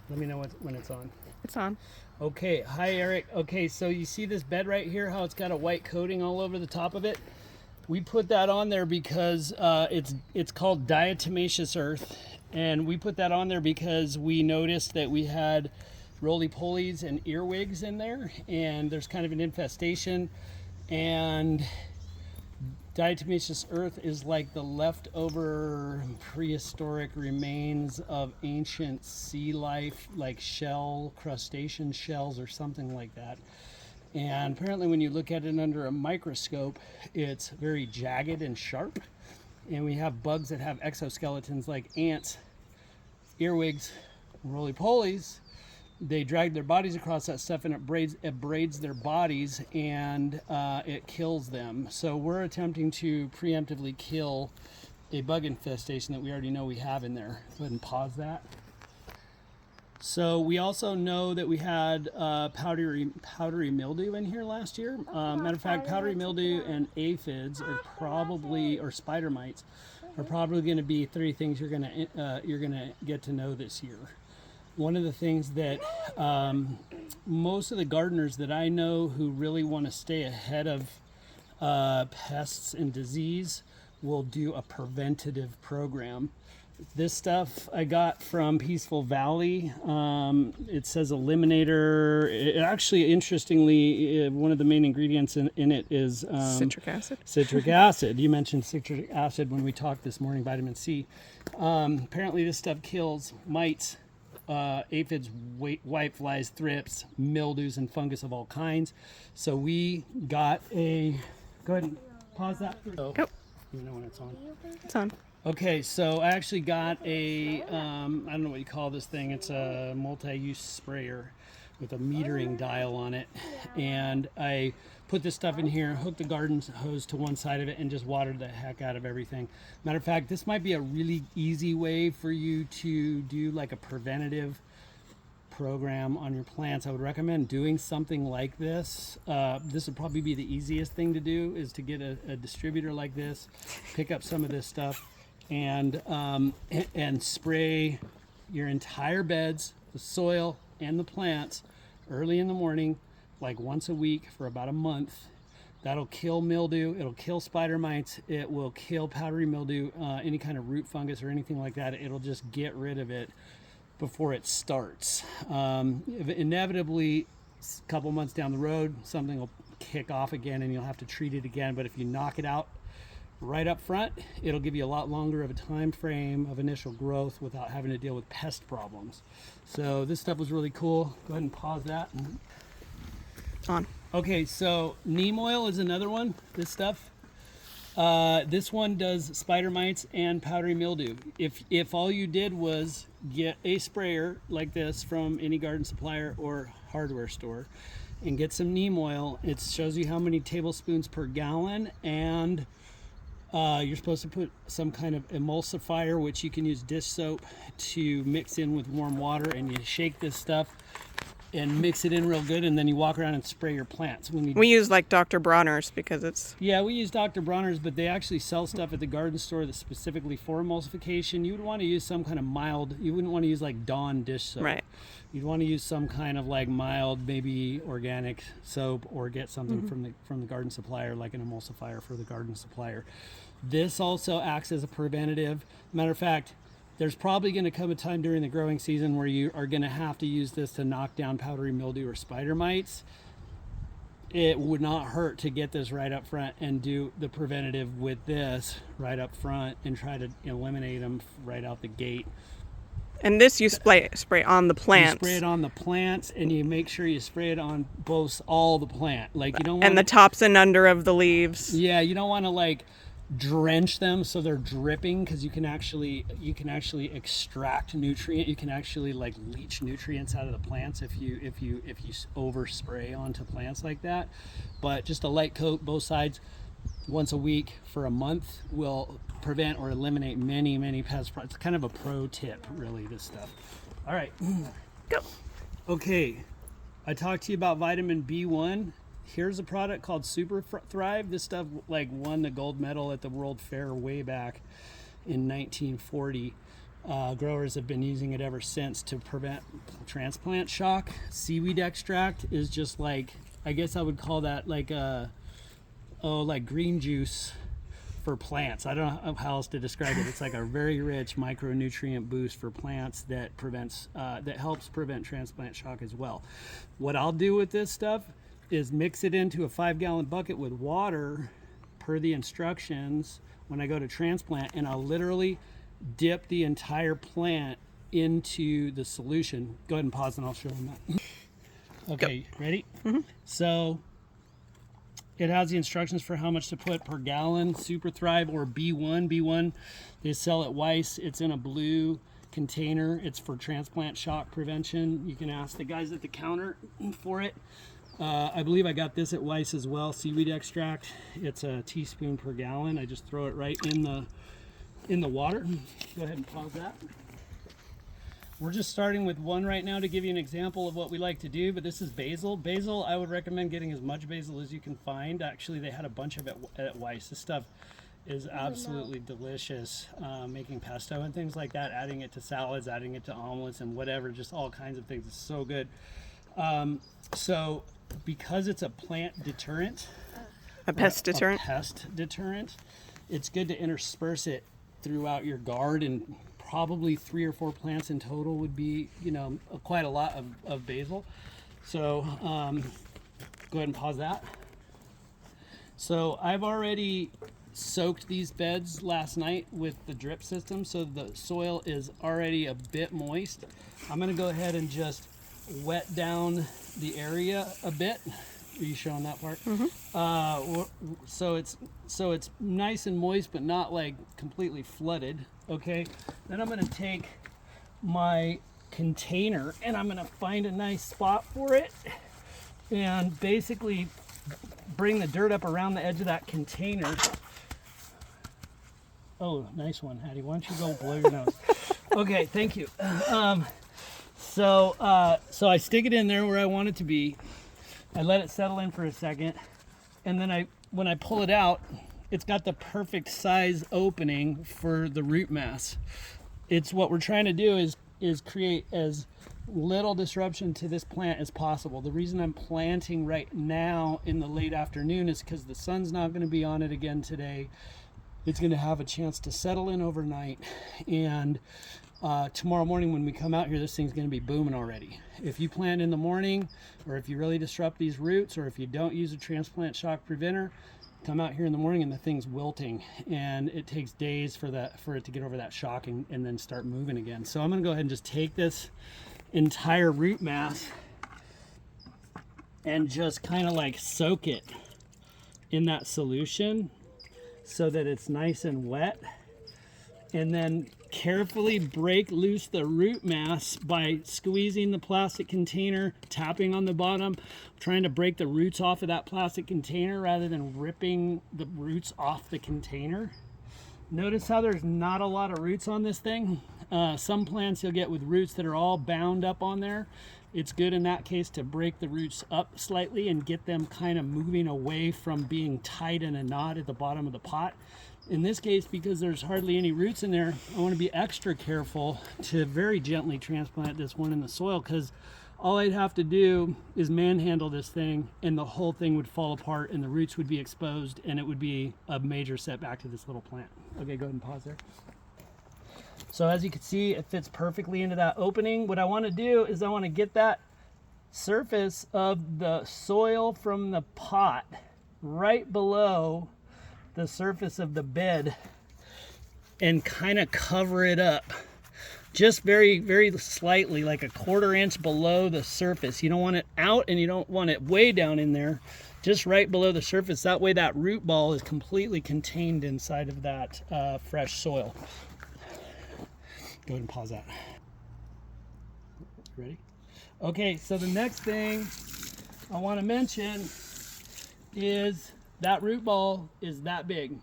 Let me know when it's on. It's on. Okay, hi Eric. Okay, so you see this bed right here, how it's got a white coating all over the top of it? We put that on there because it's called diatomaceous earth, and we put that on there because we noticed that we had roly-polies and earwigs in there, and there's kind of an infestation, and diatomaceous earth is like the leftover prehistoric remains of ancient sea life, like crustacean shells or something like that. And apparently when you look at it under a microscope, it's very jagged and sharp. And we have bugs that have exoskeletons like ants, earwigs, roly-polies. They drag their bodies across that stuff, and it braids their bodies, and it kills them. So we're attempting to preemptively kill a bug infestation that we already know we have in there. Go ahead and pause that. So we also know that we had powdery mildew in here last year. Matter of fact, powdery mildew and aphids are probably, or spider mites, are probably going to be three things you're gonna get to know this year. One of the things that most of the gardeners that I know who really want to stay ahead of pests and disease will do a preventative program. This stuff I got from Peaceful Valley. It says eliminator. It actually, interestingly, one of the main ingredients in it is Citric acid. Citric acid. You mentioned citric acid when we talked this morning, vitamin C. Apparently this stuff kills mites, aphids, whiteflies, thrips, mildews, and fungus of all kinds. So we got a, go ahead and pause that. Oh. You know when it's on. It's on. Okay, so I actually got a, I don't know what you call this thing. It's a multi-use sprayer with a metering dial on it. And I put this stuff in here, hooked the garden hose to one side of it, and just watered the heck out of everything. Matter of fact, this might be a really easy way for you to do like a preventative program on your plants. I would recommend doing something like this. This would probably be the easiest thing to do, is to get a distributor like this, pick up some of this stuff, and spray your entire beds, the soil and the plants, early in the morning, like once a week for about a month. That'll kill mildew, it'll kill spider mites, it will kill powdery mildew, any kind of root fungus or anything like that. It'll just get rid of it before it starts. Inevitably, a couple months down the road, something will kick off again and you'll have to treat it again. But if you knock it out right up front, it'll give you a lot longer of a time frame of initial growth without having to deal with pest problems. So this stuff was really cool. Go ahead and pause that. On. Okay, so neem oil is another one. This stuff. This one does spider mites and powdery mildew. If all you did was get a sprayer like this from any garden supplier or hardware store and get some neem oil, it shows you how many tablespoons per gallon, and you're supposed to put some kind of emulsifier, which you can use dish soap, to mix in with warm water, and you shake this stuff and mix it in real good, and then you walk around and spray your plants. We use like Dr. Bronner's because it's... Yeah, we use Dr. Bronner's, but they actually sell stuff at the garden store that's specifically for emulsification. You would want to use some kind of mild, you wouldn't want to use like Dawn dish soap. Right. You'd want to use some kind of like mild, maybe organic soap, or get something from the garden supplier, like an emulsifier for the garden supplier. This also acts as a preventative. Matter of fact, there's probably going to come a time during the growing season where you are going to have to use this to knock down powdery mildew or spider mites. It would not hurt to get this right up front and do the preventative with this right up front and try to eliminate them right out the gate. And this you spray on the plants. You spray it on the plants, and you make sure you spray it on all the plant. Like you don't want and the tops and under of the leaves. Yeah, you don't want to like drench them so they're dripping, because you can actually extract nutrient. You can actually like leach nutrients out of the plants if you overspray onto plants like that. But just a light coat both sides once a week for a month will prevent or eliminate many pests. It's kind of a pro tip, really, this stuff. All right, go. Okay, I talked to you about vitamin B1. Here's a product called Super Thrive. This stuff like won the gold medal at the World Fair way back in 1940. Growers have been using it ever since to prevent transplant shock. Seaweed extract is just like, I guess I would call that like like green juice for plants. I don't know how else to describe it. It's like a very rich micronutrient boost for plants that helps prevent transplant shock as well. What I'll do with this stuff is mix it into a 5-gallon bucket with water per the instructions when I go to transplant, and I'll literally dip the entire plant into the solution. Go ahead and pause and I'll show them that. Okay, ready? Mm-hmm. So it has the instructions for how much to put per gallon. Super Thrive or B1. B1, they sell at Weiss. It's in a blue container. It's for transplant shock prevention. You can ask the guys at the counter for it. I believe I got this at Weiss as well. Seaweed extract. It's a teaspoon per gallon. I just throw it right in the water. Go ahead and pause that. We're just starting with one right now to give you an example of what we like to do, but this is basil. Basil, I would recommend getting as much basil as you can find. Actually, they had a bunch of it at Weiss. This stuff is absolutely delicious. Making pesto and things like that, adding it to salads, adding it to omelets and whatever, just all kinds of things. It's so good. So because it's a plant deterrent, A pest deterrent. a pest deterrent, it's good to intersperse it throughout your garden. Probably 3 or 4 plants in total would be, quite a lot of basil. So go ahead and pause that. So I've already soaked these beds last night with the drip system, so the soil is already a bit moist. I'm gonna go ahead and just wet down the area a bit. Are you showing that part? Mm-hmm. So it's nice and moist, but not like completely flooded. Okay. Then I'm gonna take my container and I'm gonna find a nice spot for it, and basically bring the dirt up around the edge of that container. Oh, nice one, Hattie. Why don't you go blow your nose? Okay, thank you. So I stick it in there where I want it to be. I let it settle in for a second, and then when I pull it out, it's got the perfect size opening for the root mass. It's what we're trying to do is create as little disruption to this plant as possible. The reason I'm planting right now in the late afternoon is because the sun's not going to be on it again today. It's going to have a chance to settle in overnight, and tomorrow morning when we come out here, this thing's going to be booming already. If you plant in the morning, or if you really disrupt these roots, or if you don't use a transplant shock preventer, come out here in the morning and the thing's wilting, and it takes days for it to get over that shock and then start moving again. So I'm going to go ahead and just take this entire root mass and just kind of like soak it in that solution so that it's nice and wet, and then carefully break loose the root mass by squeezing the plastic container, tapping on the bottom, trying to break the roots off of that plastic container rather than ripping the roots off the container. Notice how there's not a lot of roots on this thing. Some plants you'll get with roots that are all bound up on there. It's good in that case to break the roots up slightly and get them kind of moving away from being tied in a knot at the bottom of the pot. In this case, because there's hardly any roots in there, I want to be extra careful to very gently transplant this one in the soil, because all I'd have to do is manhandle this thing and the whole thing would fall apart and the roots would be exposed, and it would be a major setback to this little plant. Okay, go ahead and pause there. So as you can see, it fits perfectly into that opening. What I want to do is I want to get that surface of the soil from the pot right below the surface of the bed and kind of cover it up just very, very slightly, like a 1/4 inch below the surface. You don't want it out and you don't want it way down in there, just right below the surface. That way that root ball is completely contained inside of that fresh soil. Go ahead and pause that. Ready? Okay, so the next thing I want to mention is that root ball is that big.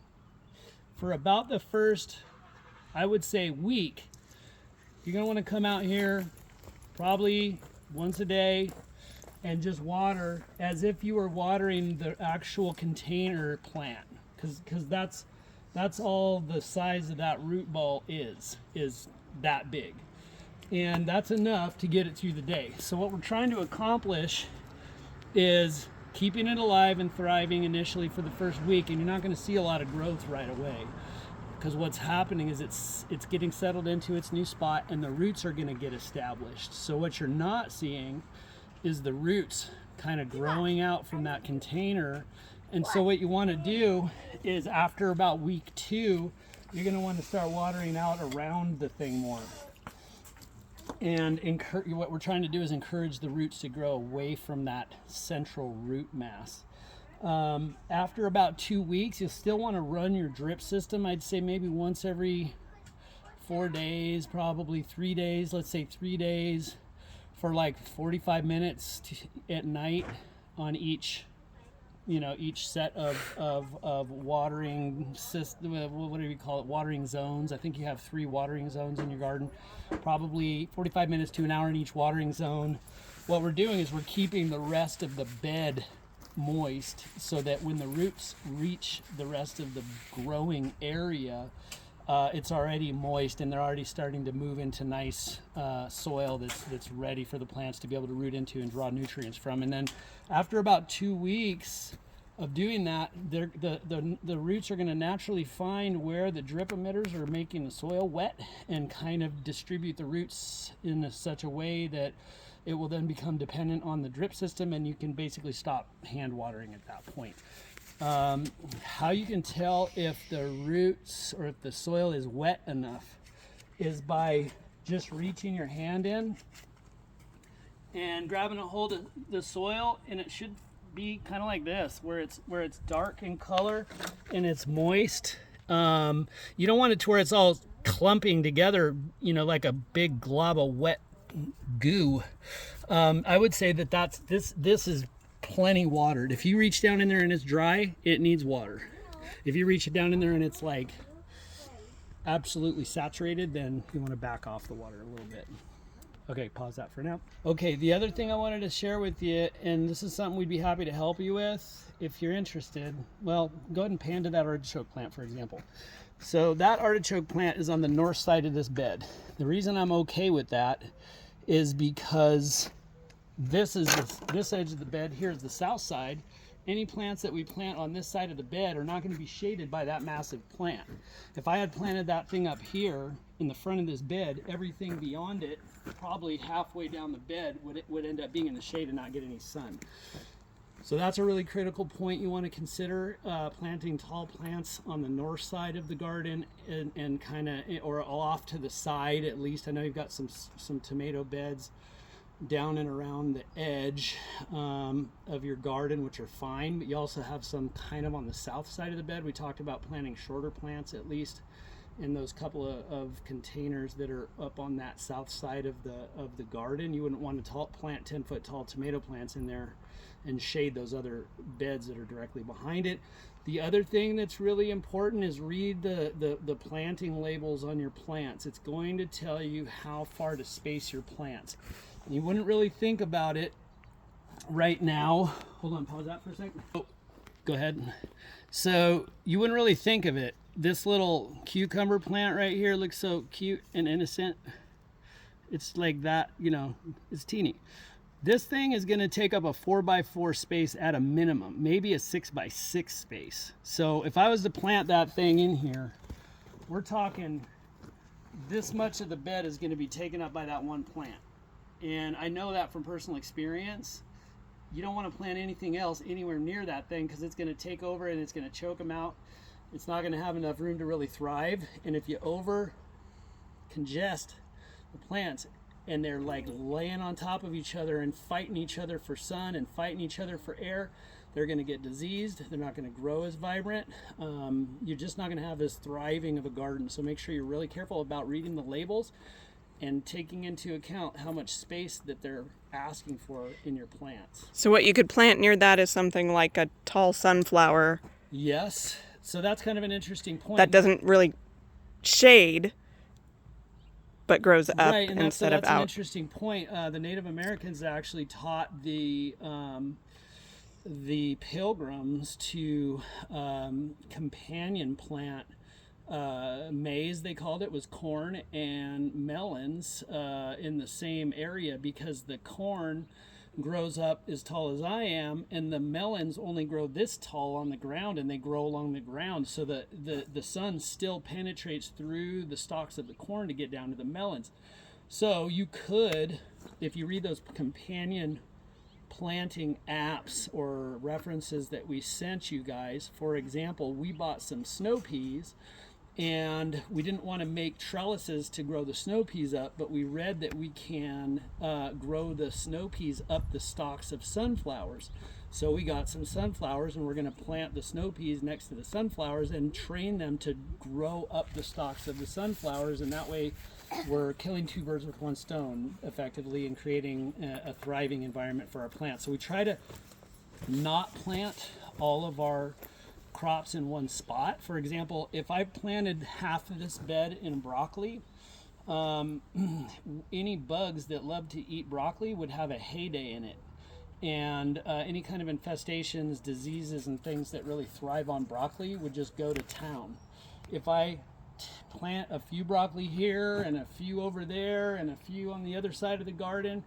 For about the first, I would say, week, you're going to want to come out here probably once a day and just water as if you were watering the actual container plant, because that's all the size of that root ball is that big. And that's enough to get it through the day. So what we're trying to accomplish is keeping it alive and thriving initially for the first week, and you're not going to see a lot of growth right away, because what's happening is it's getting settled into its new spot, and the roots are going to get established. So what you're not seeing is the roots kind of growing out from that container. And so what you want to do is, after about week 2, you're going to want to start watering out around the thing more. And what we're trying to do is encourage the roots to grow away from that central root mass. After about 2 weeks, you'll still want to run your drip system. I'd say maybe once every 4 days, probably 3 days. Let's say 3 days for like 45 minutes at night on each set of watering system, what do you call it, watering zones. I think you have 3 watering zones in your garden, probably 45 minutes to an hour in each watering zone. What we're doing is we're keeping the rest of the bed moist, so that when the roots reach the rest of the growing area, it's already moist, and they're already starting to move into nice soil that's ready for the plants to be able to root into and draw nutrients from. And then after about 2 weeks of doing that, the roots are going to naturally find where the drip emitters are making the soil wet, and kind of distribute the roots in such a way that it will then become dependent on the drip system, and you can basically stop hand watering at that point. How you can tell if the roots or if the soil is wet enough is by just reaching your hand in and grabbing a hold of the soil, and it should be kind of like this, where it's dark in color and it's moist. You don't want it to where it's all clumping together, like a big glob of wet goo. I would say that this is plenty watered. If you reach down in there and it's dry, it needs water. If you reach it down in there and it's like absolutely saturated, then you want to back off the water a little bit. Okay, pause that for now. Okay, the other thing I wanted to share with you, and this is something we'd be happy to help you with if you're interested. Well, go ahead and pan to that artichoke plant, for example. So that artichoke plant is on the north side of this bed. The reason I'm okay with that is because this edge of the bed here is the south side. Any plants that we plant on this side of the bed are not going to be shaded by that massive plant. If I had planted that thing up here in the front of this bed, everything beyond it, probably halfway down the bed, would end up being in the shade and not get any sun. So that's a really critical point you want to consider, planting tall plants on the north side of the garden, and kind of, or off to the side at least. I know you've got some tomato beds down and around the edge of your garden, which are fine, but you also have some kind of on the south side of the bed. We talked about planting shorter plants, at least in those couple of containers that are up on that south side of the garden. You wouldn't want to plant 10-foot tall tomato plants in there and shade those other beds that are directly behind it. The other thing that's really important is read the planting labels on your plants. It's going to tell you how far to space your plants. You wouldn't really think about it right now. Hold on, pause that for a second. Oh, go ahead. So you wouldn't really think of it. This little cucumber plant right here looks so cute and innocent. It's like that, it's teeny. This thing is going to take up a 4x4 space at a minimum, maybe a 6x6 space. So if I was to plant that thing in here, we're talking this much of the bed is going to be taken up by that one plant. And I know that from personal experience. You don't want to plant anything else anywhere near that thing, because it's going to take over and it's going to choke them out. It's not going to have enough room to really thrive. And if you over congest the plants, and they're like laying on top of each other and fighting each other for sun and fighting each other for air, they're going to get diseased. They're not going to grow as vibrant. You're just not going to have as thriving of a garden. So make sure you're really careful about reading the labels and taking into account how much space that they're asking for in your plants. So what you could plant near that is something like a tall sunflower. Yes. So that's kind of an interesting point. That doesn't really shade, but grows up right, and instead of that's out. An interesting point. The Native Americans actually taught the pilgrims to companion plant maize, they called it, was corn and melons in the same area, because the corn grows up as tall as I am, and the melons only grow this tall on the ground, and they grow along the ground, so the sun still penetrates through the stalks of the corn to get down to the melons. So you could, if you read those companion planting apps or references that we sent you guys, for example, we bought some snow peas, and we didn't want to make trellises to grow the snow peas up, but we read that we can grow the snow peas up the stalks of sunflowers. So we got some sunflowers, and we're going to plant the snow peas next to the sunflowers and train them to grow up the stalks of the sunflowers, and that way we're killing two birds with one stone effectively, and creating a thriving environment for our plants. So we try to not plant all of our crops in one spot. For example, if I planted half of this bed in broccoli, any bugs that love to eat broccoli would have a heyday in it, and any kind of infestations, diseases, and things that really thrive on broccoli would just go to town. If I plant a few broccoli here and a few over there and a few on the other side of the garden,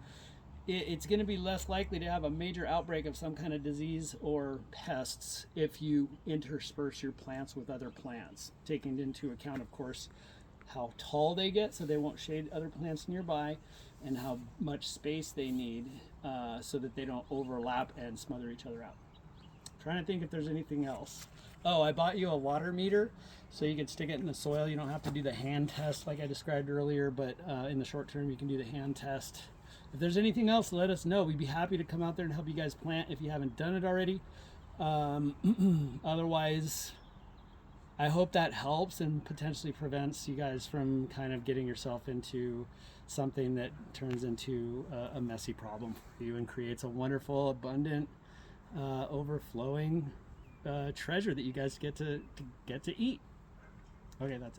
it's going to be less likely to have a major outbreak of some kind of disease or pests if you intersperse your plants with other plants, taking into account, of course, how tall they get so they won't shade other plants nearby, and how much space they need so that they don't overlap and smother each other out. I'm trying to think if there's anything else. Oh, I bought you a water meter so you can stick it in the soil. You don't have to do the hand test like I described earlier, but in the short term you can do the hand test. If there's anything else, let us know. We'd be happy to come out there and help you guys plant if you haven't done it already. Otherwise, I hope that helps and potentially prevents you guys from kind of getting yourself into something that turns into a messy problem for you and creates a wonderful, abundant, overflowing treasure that you guys get to eat. Okay, that's it.